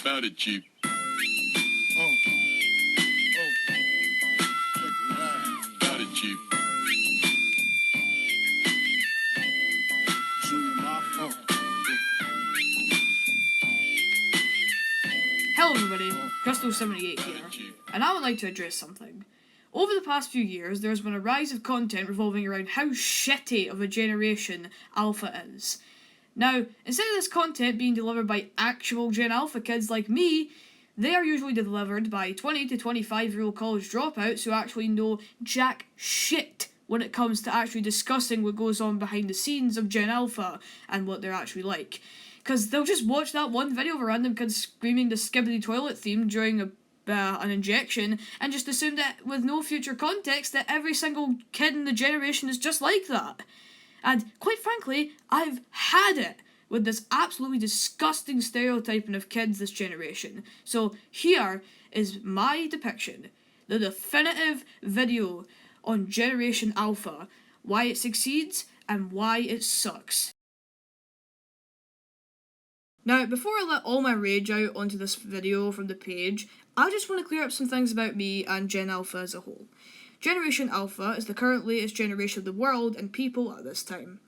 About it, Chief. About it, Chief. Hello everybody, Crystal78 here, and I would like to address something. Over the past few years, there has been a rise of content revolving around how shitty of a generation Alpha is. Now, instead of this content being delivered by actual Gen Alpha kids like me, they are usually delivered by 20 to 25-year-old college dropouts who actually know jack shit when it comes to actually discussing what goes on behind the scenes of Gen Alpha and what they're actually like. Because they'll just watch that one video of a random kid screaming the Skibbity Toilet theme during an injection and just assume that with no future context that every single kid in the generation is just like that. And quite frankly, I've had it with this absolutely disgusting stereotyping of kids this generation. So here is my depiction, the definitive video on Generation Alpha, why it succeeds and why it sucks. Now, before I let all my rage out onto this video from the page, I just want to clear up some things about me and Gen Alpha as a whole. Generation Alpha is the current latest generation of the world and people at this time.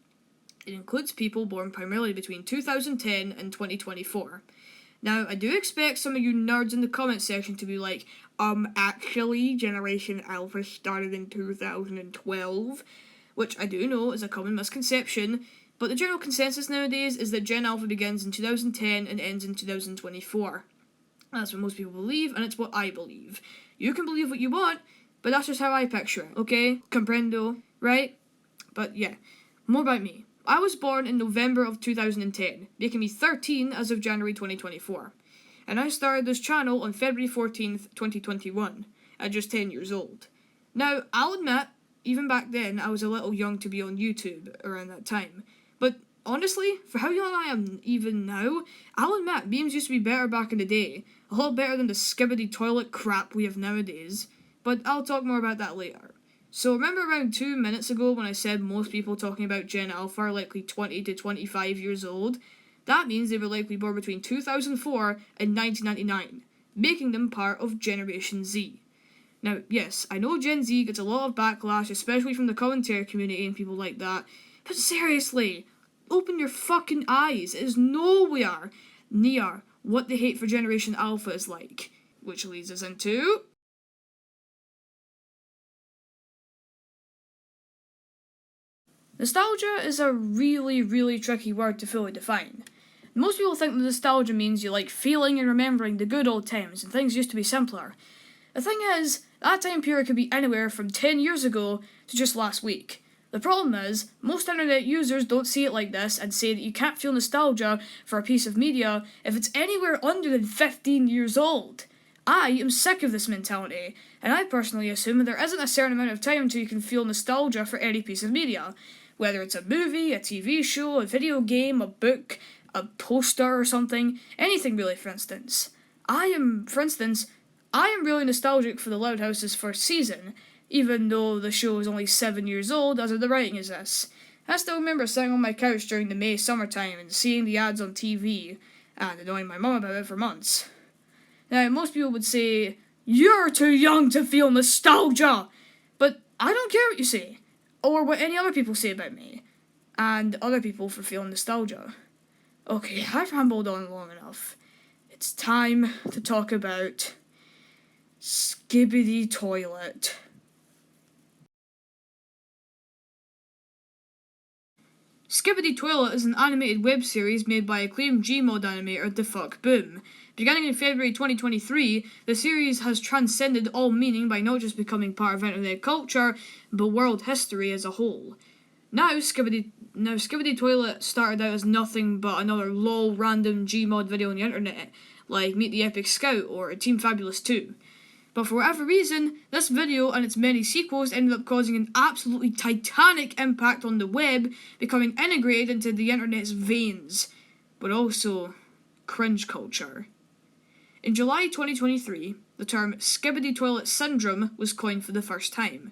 It includes people born primarily between 2010 and 2024. Now, I do expect some of you nerds in the comment section to be like, actually, Generation Alpha started in 2012, which I do know is a common misconception, but the general consensus nowadays is that Gen Alpha begins in 2010 and ends in 2024. That's what most people believe, and it's what I believe. You can believe what you want, but that's just how I picture it, okay? Comprendo, right? But yeah, more about me. I was born in November of 2010, making me 13 as of January 2024. And I started this channel on February 14th, 2021, at just 10 years old. Now, I'll admit, even back then, I was a little young to be on YouTube around that time. But honestly, for how young I am even now, I'll admit memes used to be better back in the day. A lot better than the Skibbity Toilet crap we have nowadays. But I'll talk more about that later. So remember around 2 minutes ago when I said most people talking about Gen Alpha are likely 20 to 25 years old? That means they were likely born between 2004 and 1999, making them part of Generation Z. Now, yes, I know Gen Z gets a lot of backlash, especially from the commentary community and people like that, but seriously, open your fucking eyes. It is nowhere near what the hate for Generation Alpha is like. Which leads us into... Nostalgia is a really tricky word to fully define. Most people think that nostalgia means you like feeling and remembering the good old times and things used to be simpler. The thing is, that time period could be anywhere from 10 years ago to just last week. The problem is, most internet users don't see it like this and say that you can't feel nostalgia for a piece of media if it's anywhere under than 15 years old. I am sick of this mentality, and I personally assume that there isn't a certain amount of time until you can feel nostalgia for any piece of media. Whether it's a movie, a TV show, a video game, a book, a poster or something, anything really, for instance. I am really nostalgic for the Loud House's first season, even though the show is only 7 years old as of the writing is this. I still remember sitting on my couch during the May summertime and seeing the ads on TV, and annoying my mum about it for months. Now, most people would say, "You're too young to feel nostalgia!" But I don't care what you say, or what any other people say about me, and other people for feeling nostalgia. Okay, I've rambled on long enough. It's time to talk about Skibbity Toilet. Skibbity Toilet is an animated web series made by acclaimed Gmod animator The Fuck Boom. Beginning in February 2023, the series has transcended all meaning by not just becoming part of internet culture, but world history as a whole. Now Skibbity Toilet started out as nothing but another lol random Gmod video on the internet, like Meet the Epic Scout or Team Fabulous 2. But for whatever reason, this video and its many sequels ended up causing an absolutely titanic impact on the web, becoming integrated into the internet's veins, but also cringe culture. In July 2023, the term Skibbity Toilet Syndrome was coined for the first time,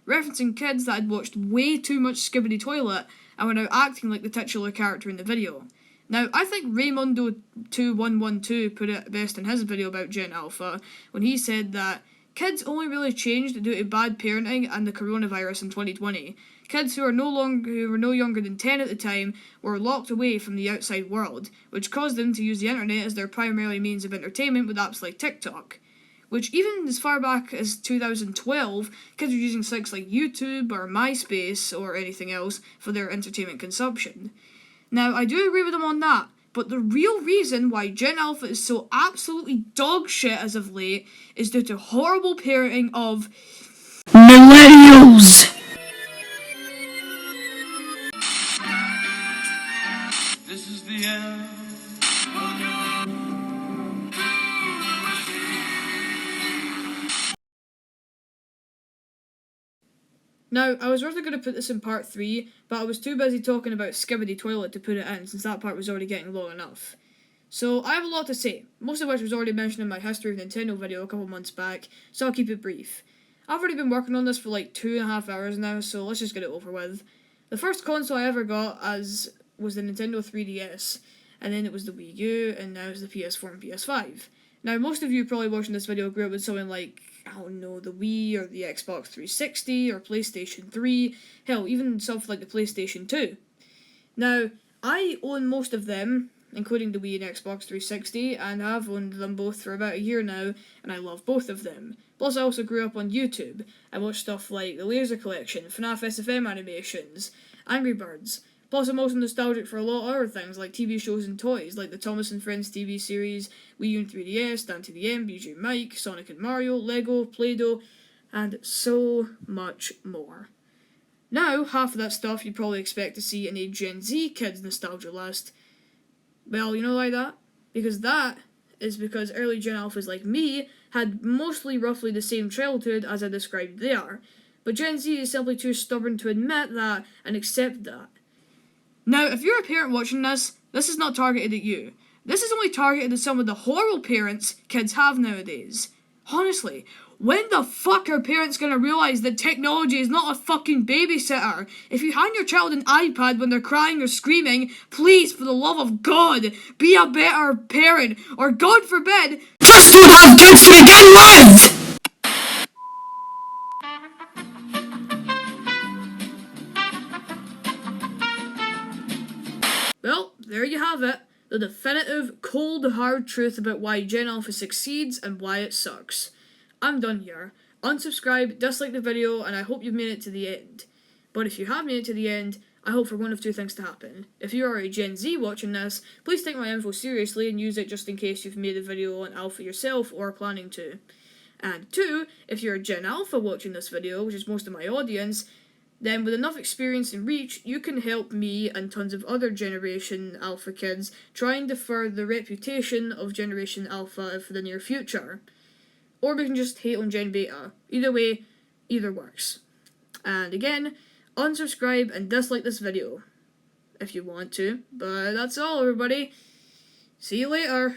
referencing kids that had watched way too much Skibbity Toilet and were now acting like the titular character in the video. Now, I think Raymundo2112 put it best in his video about Gen Alpha when he said that kids only really changed due to bad parenting and the coronavirus in 2020. Kids who were no younger than 10 at the time were locked away from the outside world, which caused them to use the internet as their primary means of entertainment with apps like TikTok. Which, even as far back as 2012, kids were using sites like YouTube or MySpace or anything else for their entertainment consumption. Now, I do agree with him on that, but the real reason why Gen Alpha is so absolutely dog shit as of late is due to horrible parenting of millennials. This is the end. Now, I was originally going to put this in part 3, but I was too busy talking about Skibidi Toilet to put it in, since that part was already getting long enough. So, I have a lot to say, most of which was already mentioned in my History of Nintendo video a couple months back, so I'll keep it brief. I've already been working on this for like 2.5 hours now, so let's just get it over with. The first console I ever got was the Nintendo 3DS, and then it was the Wii U, and now it's the PS4 and PS5. Now, most of you probably watching this video grew up with something like, I don't know, the Wii or the Xbox 360 or PlayStation 3, hell, even stuff like the PlayStation 2. Now, I own most of them, including the Wii and Xbox 360, and I've owned them both for about a year now, and I love both of them. Plus, I also grew up on YouTube. I watched stuff like The Laser Collection, FNAF SFM animations, Angry Birds. Plus, I'm also nostalgic for a lot of other things, like TV shows and toys, like the Thomas and Friends TV series, Wii U and 3DS, Dan to the M, BJ Mike, Sonic and Mario, Lego, Play-Doh, and so much more. Now, half of that stuff you'd probably expect to see in a Gen Z kids nostalgia list. Well, you know why that? Because that is because early Gen Alphas like me had mostly roughly the same childhood as I described there, but Gen Z is simply too stubborn to admit that and accept that. Now, if you're a parent watching this, this is not targeted at you. This is only targeted at some of the horrible parents kids have nowadays. Honestly, when the fuck are parents gonna realise that technology is not a fucking babysitter? If you hand your child an iPad when they're crying or screaming, please, for the love of God, be a better parent, or God forbid, just don't have kids to begin with! Well, there you have it. The definitive, cold, hard truth about why Gen Alpha succeeds and why it sucks. I'm done here. Unsubscribe, dislike the video, and I hope you've made it to the end. But if you have made it to the end, I hope for one of two things to happen. If you are a Gen Z watching this, please take my info seriously and use it just in case you've made a video on Alpha yourself or are planning to. And 2, if you're a Gen Alpha watching this video, which is most of my audience, then with enough experience and reach, you can help me and tons of other Generation Alpha kids try and defer the reputation of Generation Alpha for the near future. Or we can just hate on Gen Beta. Either way, either works. And again, unsubscribe and dislike this video if you want to. But that's all, everybody. See you later.